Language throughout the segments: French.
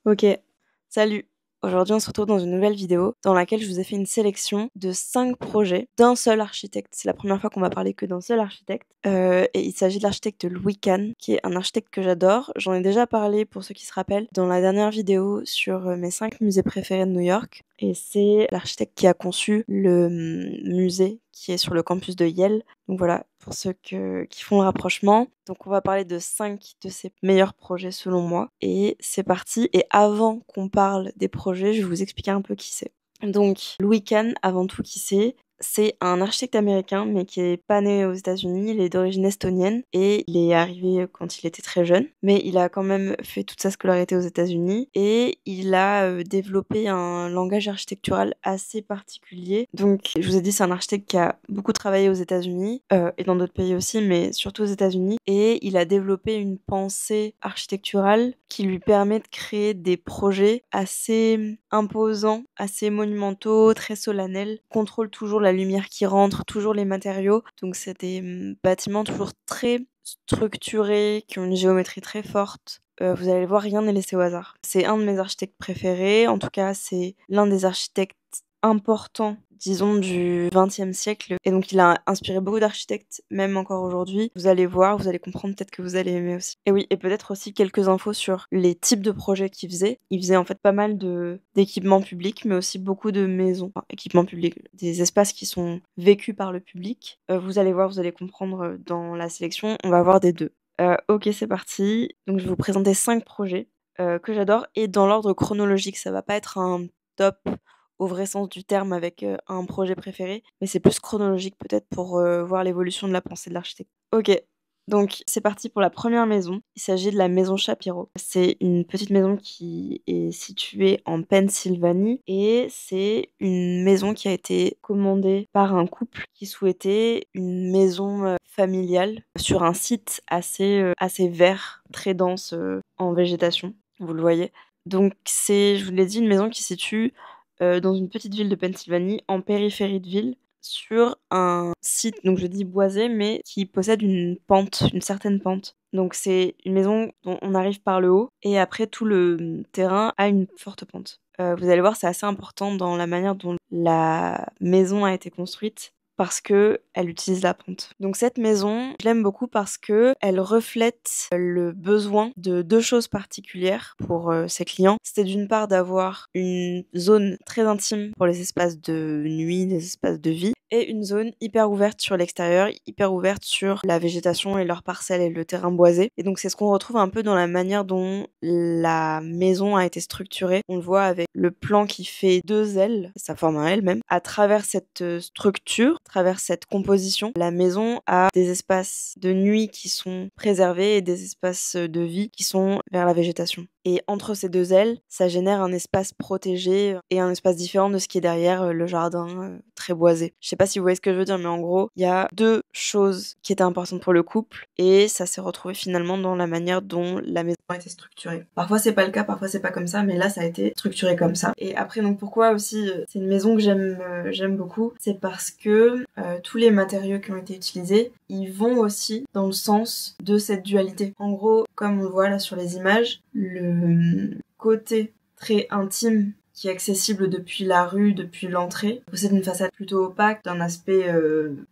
Ok, salut. Aujourd'hui, on se retrouve dans une nouvelle vidéo dans laquelle je vous ai fait une sélection de 5 projets d'un seul architecte. C'est la première fois qu'on va parler que d'un seul architecte. Et il s'agit de l'architecte Louis Kahn, qui est un architecte que j'adore. J'en ai déjà parlé, pour ceux qui se rappellent, dans la dernière vidéo sur mes 5 musées préférés de New York. Et c'est l'architecte qui a conçu le musée qui est sur le campus de Yale. Donc voilà, pour ceux qui font le rapprochement. Donc on va parler de 5 de ses meilleurs projets selon moi. Et c'est parti. Et avant qu'on parle des projets, je vais vous expliquer un peu qui c'est. Donc Louis Kahn, avant tout qui c'est un architecte américain, mais qui est pas né aux États-Unis. Il est d'origine estonienne et il est arrivé quand il était très jeune. Mais il a quand même fait toute sa scolarité aux États-Unis et il a développé un langage architectural assez particulier. Donc, je vous ai dit, c'est un architecte qui a beaucoup travaillé aux États-Unis et dans d'autres pays aussi, mais surtout aux États-Unis. Et il a développé une pensée architecturale qui lui permet de créer des projets assez imposants, assez monumentaux, très solennels. Contrôle toujours la lumière qui rentre, toujours les matériaux. Donc c'est des bâtiments toujours très structurés, qui ont une géométrie très forte. Vous allez le voir, rien n'est laissé au hasard. C'est un de mes architectes préférés. En tout cas, c'est l'un des architectes importants, disons, du XXe siècle. Et donc, il a inspiré beaucoup d'architectes, même encore aujourd'hui. Vous allez voir, vous allez comprendre, peut-être que vous allez aimer aussi. Et oui, et peut-être aussi quelques infos sur les types de projets qu'il faisait. Il faisait en fait pas mal d'équipements publics, mais aussi beaucoup de maisons. Enfin, équipements publics, des espaces qui sont vécus par le public. Vous allez voir, vous allez comprendre dans la sélection. On va voir des deux. Ok, c'est parti. Donc, je vais vous présenter 5 projets que j'adore. Et dans l'ordre chronologique, ça va pas être un top au vrai sens du terme avec un projet préféré, mais c'est plus chronologique peut-être pour voir l'évolution de la pensée de l'architecte. Ok, donc c'est parti pour la première maison. Il s'agit de la maison Shapiro. C'est une petite maison qui est située en Pennsylvanie et c'est une maison qui a été commandée par un couple qui souhaitait une maison familiale sur un site assez vert, très dense en végétation, vous le voyez. Donc c'est, je vous l'ai dit, une maison qui se situe dans une petite ville de Pennsylvanie, en périphérie de ville, sur un site, donc je dis boisé, mais qui possède une pente, une certaine pente. Donc c'est une maison dont on arrive par le haut, et après tout le terrain a une forte pente. Vous allez voir, c'est assez important dans la manière dont la maison a été construite, parce que elle utilise la pente. Donc cette maison, je l'aime beaucoup parce que elle reflète le besoin de 2 choses particulières pour ses clients. C'était d'une part d'avoir une zone très intime pour les espaces de nuit, des espaces de vie, et une zone hyper ouverte sur l'extérieur, hyper ouverte sur la végétation et leurs parcelles et le terrain boisé. Et donc c'est ce qu'on retrouve un peu dans la manière dont la maison a été structurée. On le voit avec le plan qui fait 2 ailes, ça forme un L même. À travers cette structure, à travers cette composition, la maison a des espaces de nuit qui sont préservés et des espaces de vie qui sont vers la végétation. Et entre ces 2 ailes, ça génère un espace protégé et un espace différent de ce qui est derrière le jardin très boisé. Je sais pas si vous voyez ce que je veux dire, mais en gros, il y a 2 choses qui étaient importantes pour le couple et ça s'est retrouvé finalement dans la manière dont la maison a été structurée. Parfois c'est pas le cas, parfois c'est pas comme ça, mais là ça a été structuré comme ça. Et après, donc pourquoi aussi c'est une maison que j'aime beaucoup, c'est parce que tous les matériaux qui ont été utilisés, ils vont aussi dans le sens de cette dualité. En gros, comme on le voit là sur les images, le côté très intime qui est accessible depuis la rue, depuis l'entrée, possède une façade plutôt opaque, d'un aspect,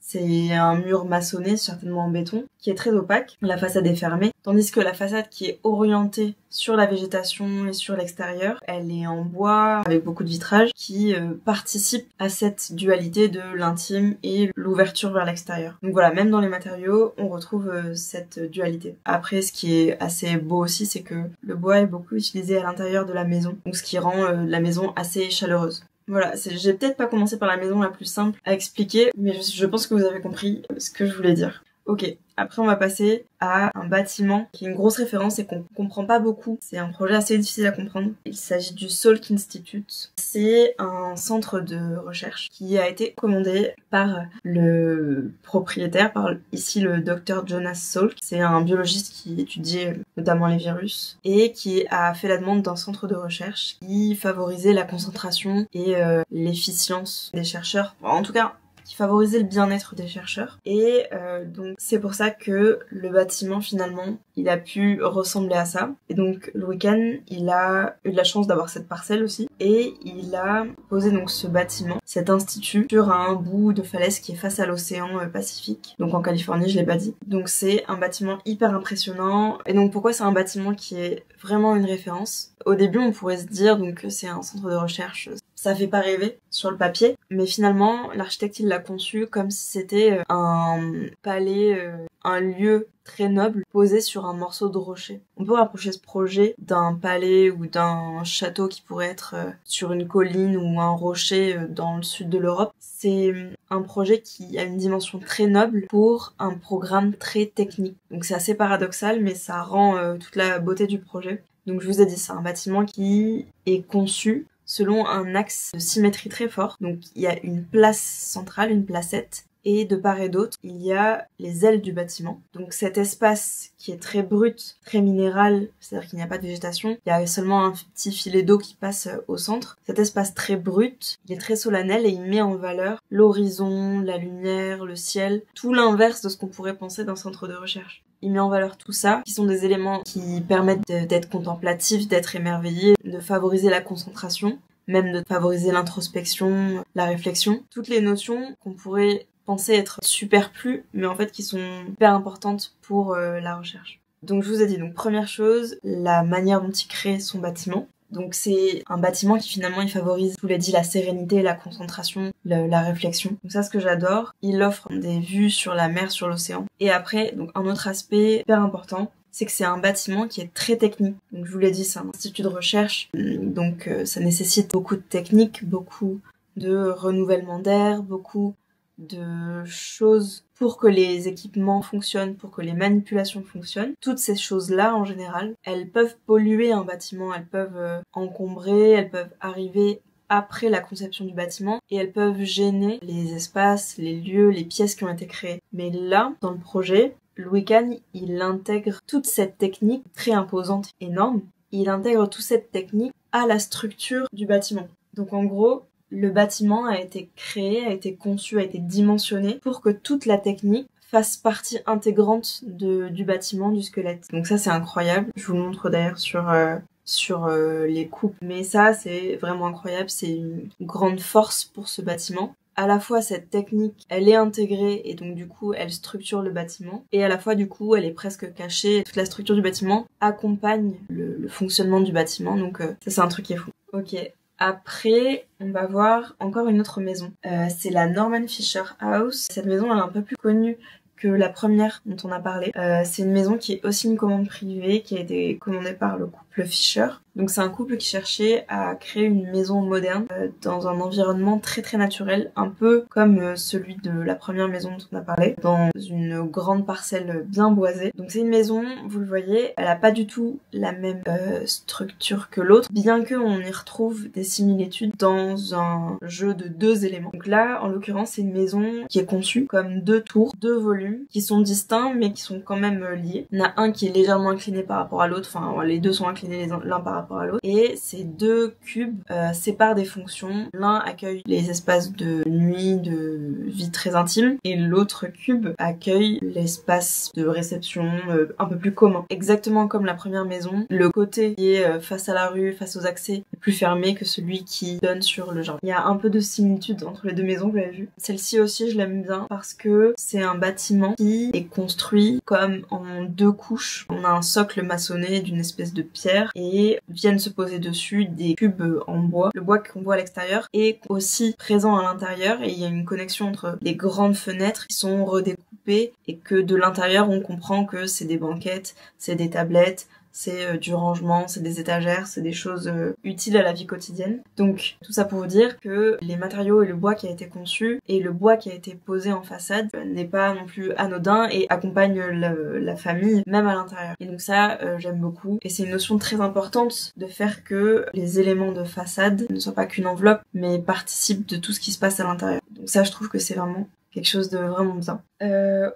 c'est un mur maçonné, certainement en béton, qui est très opaque. La façade est fermée, tandis que la façade qui est orientée sur la végétation et sur l'extérieur, elle est en bois avec beaucoup de vitrages qui participent à cette dualité de l'intime et l'ouverture vers l'extérieur. Donc voilà, même dans les matériaux, on retrouve cette dualité. Après, ce qui est assez beau aussi, c'est que le bois est beaucoup utilisé à l'intérieur de la maison, donc ce qui rend la maison assez chaleureuse. Voilà, j'ai peut-être pas commencé par la maison la plus simple à expliquer, mais je pense que vous avez compris ce que je voulais dire. Ok, après on va passer à un bâtiment qui est une grosse référence et qu'on comprend pas beaucoup. C'est un projet assez difficile à comprendre. Il s'agit du Salk Institute. C'est un centre de recherche qui a été commandé par le propriétaire, par ici le docteur Jonas Salk. C'est un biologiste qui étudiait notamment les virus et qui a fait la demande d'un centre de recherche qui favorisait la concentration et l'efficience des chercheurs. En tout cas, qui favorisait le bien-être des chercheurs. Et donc c'est pour ça que le bâtiment finalement, il a pu ressembler à ça. Et donc Louis Kahn, il a eu de la chance d'avoir cette parcelle aussi. Et il a posé donc ce bâtiment, cet institut, sur un bout de falaise qui est face à l'océan Pacifique. Donc en Californie, je l'ai pas dit. Donc c'est un bâtiment hyper impressionnant. Et donc pourquoi c'est un bâtiment qui est vraiment une référence? Au début, on pourrait se dire donc que c'est un centre de recherche. Ça fait pas rêver sur le papier, mais finalement, l'architecte il l'a conçu comme si c'était un palais, un lieu très noble posé sur un morceau de rocher. On peut rapprocher ce projet d'un palais ou d'un château qui pourrait être sur une colline ou un rocher dans le sud de l'Europe. C'est un projet qui a une dimension très noble pour un programme très technique. Donc c'est assez paradoxal, mais ça rend toute la beauté du projet. Donc je vous ai dit, c'est un bâtiment qui est conçu selon un axe de symétrie très fort. Donc il y a une place centrale, une placette, et de part et d'autre, il y a les ailes du bâtiment. Donc cet espace qui est très brut, très minéral, c'est-à-dire qu'il n'y a pas de végétation, il y a seulement un petit filet d'eau qui passe au centre. Cet espace très brut, il est très solennel et il met en valeur l'horizon, la lumière, le ciel, tout l'inverse de ce qu'on pourrait penser d'un centre de recherche. Il met en valeur tout ça, qui sont des éléments qui permettent d'être contemplatifs, d'être émerveillés, de favoriser la concentration, même de favoriser l'introspection, la réflexion. Toutes les notions qu'on pourrait penser être superflues, mais en fait qui sont hyper importantes pour la recherche. Donc je vous ai dit, donc première chose, la manière dont il crée son bâtiment. Donc c'est un bâtiment qui finalement il favorise, je vous l'ai dit, la sérénité, la concentration, la réflexion. Donc ça, ce que j'adore. Il offre des vues sur la mer, sur l'océan. Et après, donc un autre aspect hyper important, c'est que c'est un bâtiment qui est très technique. Donc je vous l'ai dit, c'est un institut de recherche, donc ça nécessite beaucoup de technique, beaucoup de renouvellement d'air, beaucoup de choses pour que les équipements fonctionnent, pour que les manipulations fonctionnent. Toutes ces choses-là, en général, elles peuvent polluer un bâtiment, elles peuvent encombrer, elles peuvent arriver après la conception du bâtiment et elles peuvent gêner les espaces, les lieux, les pièces qui ont été créées. Mais là, dans le projet, Louis Kahn, il intègre toute cette technique très imposante, énorme. Il intègre toute cette technique à la structure du bâtiment. Donc en gros, le bâtiment a été créé, a été conçu, a été dimensionné pour que toute la technique fasse partie intégrante du bâtiment, du squelette. Donc ça, c'est incroyable. Je vous le montre d'ailleurs sur les coupes. Mais ça, c'est vraiment incroyable. C'est une grande force pour ce bâtiment. À la fois, cette technique, elle est intégrée et donc du coup, elle structure le bâtiment. Et à la fois, du coup, elle est presque cachée. Toute la structure du bâtiment accompagne le fonctionnement du bâtiment. Donc ça, c'est un truc qui est fou. Ok. Après, on va voir encore une autre maison. C'est la Norman Fisher House. Cette maison, elle est un peu plus connue que la première dont on a parlé. C'est une maison qui est aussi une commande privée, qui a été commandée par le couple Fisher. Donc c'est un couple qui cherchait à créer une maison moderne dans un environnement très très naturel, un peu comme celui de la première maison dont on a parlé, dans une grande parcelle bien boisée. Donc c'est une maison, vous le voyez, elle a pas du tout la même structure que l'autre, bien qu'on y retrouve des similitudes dans un jeu de deux éléments. Donc là, en l'occurrence, c'est une maison qui est conçue comme deux tours, deux volumes, qui sont distincts mais qui sont quand même liés. Il y en a un qui est légèrement incliné par rapport à l'autre, enfin les deux sont inclinés l'un par rapport à l'autre, et ces deux cubes séparent des fonctions. L'un accueille les espaces de nuit, de vie très intime, et l'autre cube accueille l'espace de réception un peu plus commun. Exactement comme la première maison, le côté qui est face à la rue, face aux accès, est plus fermé que celui qui donne sur le jardin. Il y a un peu de similitude entre les deux maisons, vous l'avez vu. Celle-ci aussi, je l'aime bien parce que c'est un bâtiment qui est construit comme en deux couches. On a un socle maçonné d'une espèce de pierre et viennent se poser dessus des cubes en bois. Le bois qu'on voit à l'extérieur est aussi présent à l'intérieur et il y a une connexion entre des grandes fenêtres qui sont redécoupées et que de l'intérieur on comprend que c'est des banquettes, c'est des tablettes, c'est du rangement, c'est des étagères, c'est des choses utiles à la vie quotidienne. Donc tout ça pour vous dire que les matériaux et le bois qui a été conçu et le bois qui a été posé en façade n'est pas non plus anodin et accompagne la famille même à l'intérieur. Et donc ça j'aime beaucoup et c'est une notion très importante de faire que les éléments de façade ne soient pas qu'une enveloppe mais participent de tout ce qui se passe à l'intérieur. Donc ça je trouve que c'est vraiment quelque chose de vraiment bien.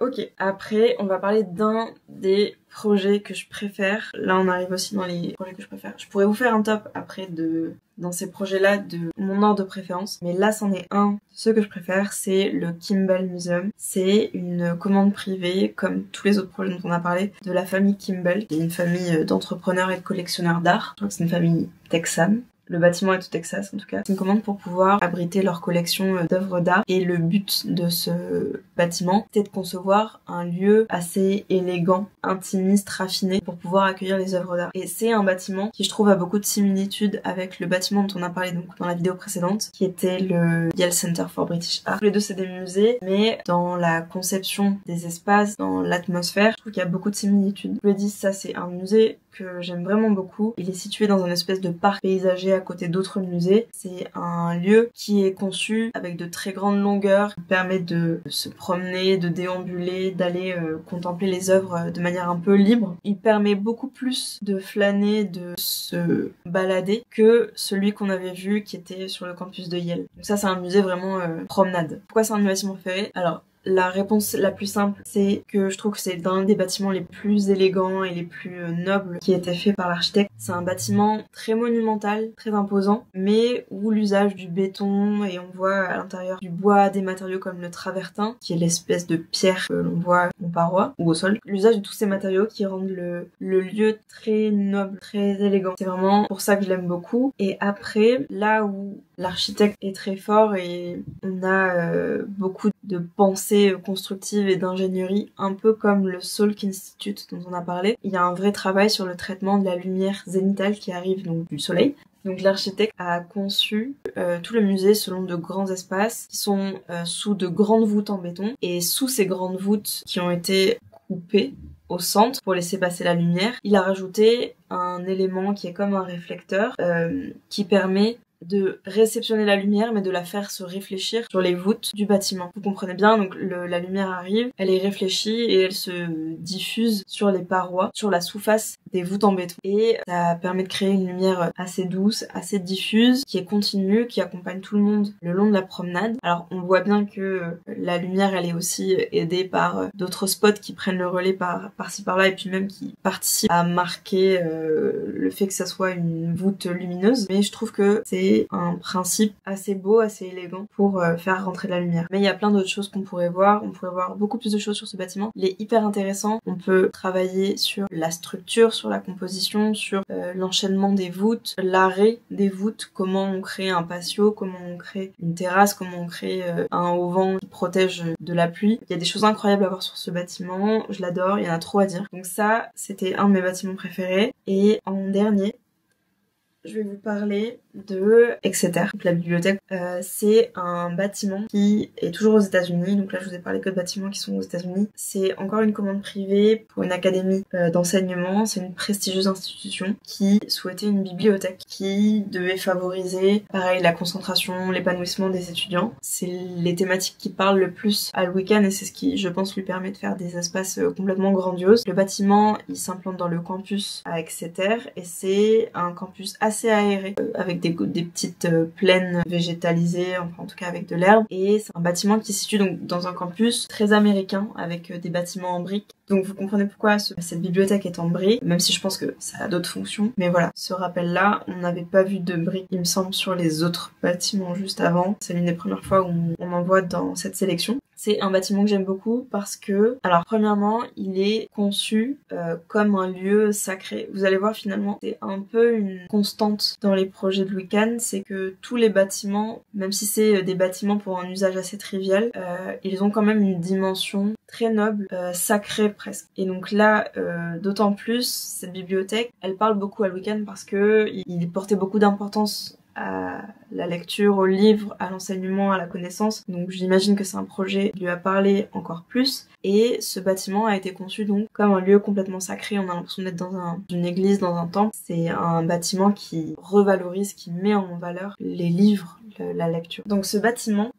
Ok, après on va parler d'un des projets que je préfère. Là on arrive aussi dans les projets que je préfère. Je pourrais vous faire un top après dans ces projets-là de mon ordre de préférence, mais là c'en est un. Ce que je préfère, c'est le Kimball Museum. C'est une commande privée, comme tous les autres projets dont on a parlé, de la famille Kimball, qui est une famille d'entrepreneurs et de collectionneurs d'art. Je crois que c'est une famille texane. Le bâtiment est au Texas en tout cas. C'est une commande pour pouvoir abriter leur collection d'œuvres d'art. Et le but de ce bâtiment, c'était de concevoir un lieu assez élégant, intimiste, raffiné pour pouvoir accueillir les œuvres d'art. Et c'est un bâtiment qui je trouve a beaucoup de similitudes avec le bâtiment dont on a parlé donc dans la vidéo précédente, qui était le Yale Center for British Art. Tous les deux c'est des musées, mais dans la conception des espaces, dans l'atmosphère, je trouve qu'il y a beaucoup de similitudes. Je le dis, ça c'est un musée que j'aime vraiment beaucoup. Il est situé dans une espèce de parc paysager à côté d'autres musées. C'est un lieu qui est conçu avec de très grandes longueurs, qui permet de se promener, de déambuler, d'aller contempler les œuvres de manière un peu libre. Il permet beaucoup plus de flâner, de se balader que celui qu'on avait vu qui était sur le campus de Yale. Donc ça c'est un musée vraiment promenade. Pourquoi c'est un de mes bâtiments préférés? Alors, la réponse la plus simple, c'est que je trouve que c'est l'un des bâtiments les plus élégants et les plus nobles qui a été fait par l'architecte. C'est un bâtiment très monumental, très imposant, mais où l'usage du béton et on voit à l'intérieur du bois, des matériaux comme le travertin, qui est l'espèce de pierre que l'on voit aux parois ou au sol. L'usage de tous ces matériaux qui rendent le lieu très noble, très élégant. C'est vraiment pour ça que je l'aime beaucoup. Et après, là où l'architecte est très fort et on a beaucoup de pensées constructives et d'ingénierie, un peu comme le Salk Institute dont on a parlé. Il y a un vrai travail sur le traitement de la lumière zénitale qui arrive donc du soleil. Donc l'architecte a conçu tout le musée selon de grands espaces qui sont sous de grandes voûtes en béton, et sous ces grandes voûtes qui ont été coupées au centre pour laisser passer la lumière, il a rajouté un élément qui est comme un réflecteur qui permet de réceptionner la lumière mais de la faire se réfléchir sur les voûtes du bâtiment. Vous comprenez bien, donc la lumière arrive, elle est réfléchie et elle se diffuse sur les parois, sur la sous-face des voûtes en béton. Et ça permet de créer une lumière assez douce, assez diffuse, qui est continue, qui accompagne tout le monde le long de la promenade. Alors on voit bien que la lumière elle est aussi aidée par d'autres spots qui prennent le relais par-ci par-là et puis même qui participent à marquer le fait que ça soit une voûte lumineuse. Mais je trouve que c'est un principe assez beau, assez élégant pour faire rentrer de la lumière. Mais il y a plein d'autres choses qu'on pourrait voir. On pourrait voir beaucoup plus de choses sur ce bâtiment. Il est hyper intéressant. On peut travailler sur la structure, sur la composition, sur l'enchaînement des voûtes, l'arrêt des voûtes, comment on crée un patio, comment on crée une terrasse, comment on crée un auvent qui protège de la pluie. Il y a des choses incroyables à voir sur ce bâtiment. Je l'adore, il y en a trop à dire. Donc ça, c'était un de mes bâtiments préférés. Et en dernier, je vais vous parler de Exeter, donc la bibliothèque. C'est un bâtiment qui est toujours aux États-Unis. Donc là, je vous ai parlé que de bâtiments qui sont aux États-Unis. C'est encore une commande privée pour une académie d'enseignement. C'est une prestigieuse institution qui souhaitait une bibliothèque qui devait favoriser, pareil, la concentration, l'épanouissement des étudiants. C'est les thématiques qui parlent le plus à Wiccan et c'est ce qui, je pense, lui permet de faire des espaces complètement grandioses. Le bâtiment, il s'implante dans le campus à Exeter et c'est un campus assez aéré avec des petites plaines végétalisées, enfin en tout cas avec de l'herbe. Et c'est un bâtiment qui se situe donc dans un campus très américain avec des bâtiments en briques. Donc vous comprenez pourquoi cette bibliothèque est en briques, même si je pense que ça a d'autres fonctions. Mais voilà, ce rappel-là, on n'avait pas vu de briques, il me semble, sur les autres bâtiments juste avant. C'est l'une des premières fois où on en voit dans cette sélection. C'est un bâtiment que j'aime beaucoup parce que, alors premièrement, il est conçu comme un lieu sacré. Vous allez voir finalement, c'est un peu une constante dans les projets de Wiccan, c'est que tous les bâtiments, même si c'est des bâtiments pour un usage assez trivial, ils ont quand même une dimension très noble, sacrée presque. Et donc là, d'autant plus, cette bibliothèque, elle parle beaucoup à Wiccan parce que il portait beaucoup d'importance à la lecture, au livre, à l'enseignement, à la connaissance. Donc j'imagine que c'est un projet qui lui a parlé encore plus. Et ce bâtiment a été conçu donc comme un lieu complètement sacré. On a l'impression d'être dans une église, dans un temple. C'est un bâtiment qui revalorise, qui met en valeur les livres, la lecture. Donc ce bâtiment,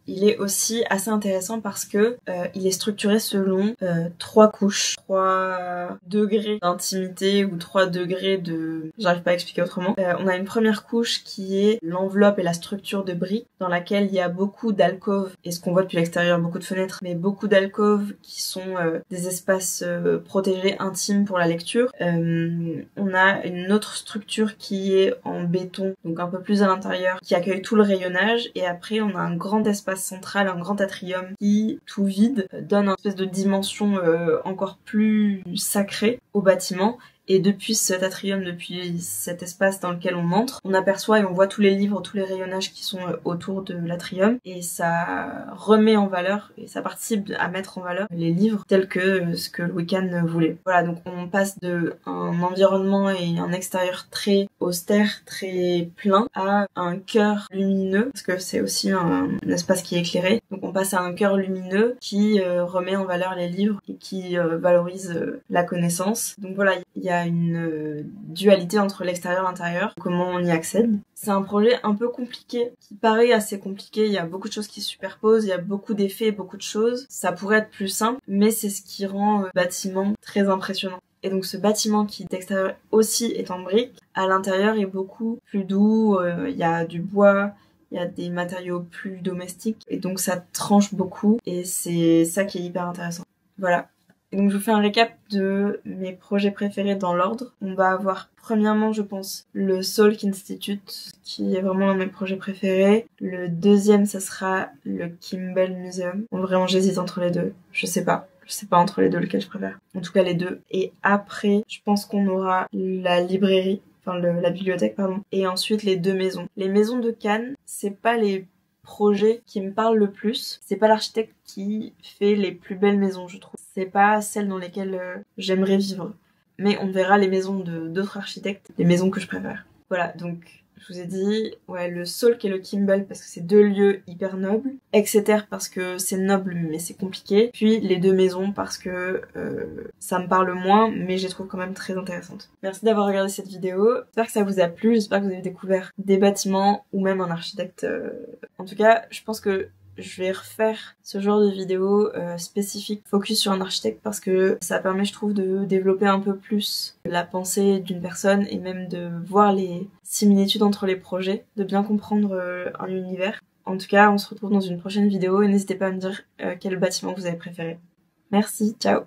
il est aussi assez intéressant parce que il est structuré selon 3 couches, 3 degrés d'intimité ou 3 degrés de... J'arrive pas à expliquer autrement. On a une première couche qui est l'enveloppe et la structure de briques dans laquelle il y a beaucoup d'alcôves, et ce qu'on voit depuis l'extérieur, beaucoup de fenêtres, mais beaucoup d'alcôves qui sont des espaces protégés, intimes pour la lecture. On a une autre structure qui est en béton, donc un peu plus à l'intérieur, qui accueille tout le rayonnage, et après on a un grand espace central, un grand atrium qui, tout vide, donne une espèce de dimension encore plus sacrée au bâtiment. Et depuis cet atrium, depuis cet espace dans lequel on entre, on aperçoit et on voit tous les livres, tous les rayonnages qui sont autour de l'atrium. Et ça remet en valeur, et ça participe à mettre en valeur les livres tels que ce que le Wiccan voulait. Voilà, donc on passe de un environnement et un extérieur très austère, très plein, à un cœur lumineux, parce que c'est aussi un espace qui est éclairé. Donc on passe à un cœur lumineux qui remet en valeur les livres et qui valorise la connaissance. Donc voilà, il y a une dualité entre l'extérieur et l'intérieur, comment on y accède. C'est un projet un peu compliqué, qui paraît assez compliqué, il y a beaucoup de choses qui se superposent, il y a beaucoup d'effets, beaucoup de choses. Ça pourrait être plus simple, mais c'est ce qui rend le bâtiment très impressionnant. Et donc ce bâtiment qui d'extérieur aussi est en briques, à l'intérieur est beaucoup plus doux, il y a du bois, il y a des matériaux plus domestiques, et donc ça tranche beaucoup, et c'est ça qui est hyper intéressant. Voilà. Et donc je vous fais un récap de mes projets préférés dans l'ordre. On va avoir premièrement, je pense, le Salk Institute, qui est vraiment l'un de mes projets préférés. Le deuxième, ça sera le Kimball Museum. Bon, vraiment, j'hésite entre les deux. Je sais pas entre les deux lequel je préfère. En tout cas, les deux. Et après, je pense qu'on aura la librairie, la bibliothèque, pardon. Et ensuite, les 2 maisons. Les maisons de Cannes, c'est pas les projets qui me parlent le plus. C'est pas l'architecte qui fait les plus belles maisons, je trouve. C'est pas celles dans lesquelles j'aimerais vivre. Mais on verra les maisons d'autres architectes, les maisons que je préfère. Voilà, donc je vous ai dit, ouais, le Salk et le Kimball parce que c'est 2 lieux hyper nobles. Exeter parce que c'est noble mais c'est compliqué. Puis les 2 maisons parce que ça me parle moins mais je les trouve quand même très intéressantes. Merci d'avoir regardé cette vidéo. J'espère que ça vous a plu, j'espère que vous avez découvert des bâtiments ou même un architecte. En tout cas, je pense que je vais refaire ce genre de vidéo spécifique, focus sur un architecte, parce que ça permet, je trouve, de développer un peu plus la pensée d'une personne et même de voir les similitudes entre les projets, de bien comprendre un univers. En tout cas, on se retrouve dans une prochaine vidéo et n'hésitez pas à me dire quel bâtiment vous avez préféré. Merci, ciao!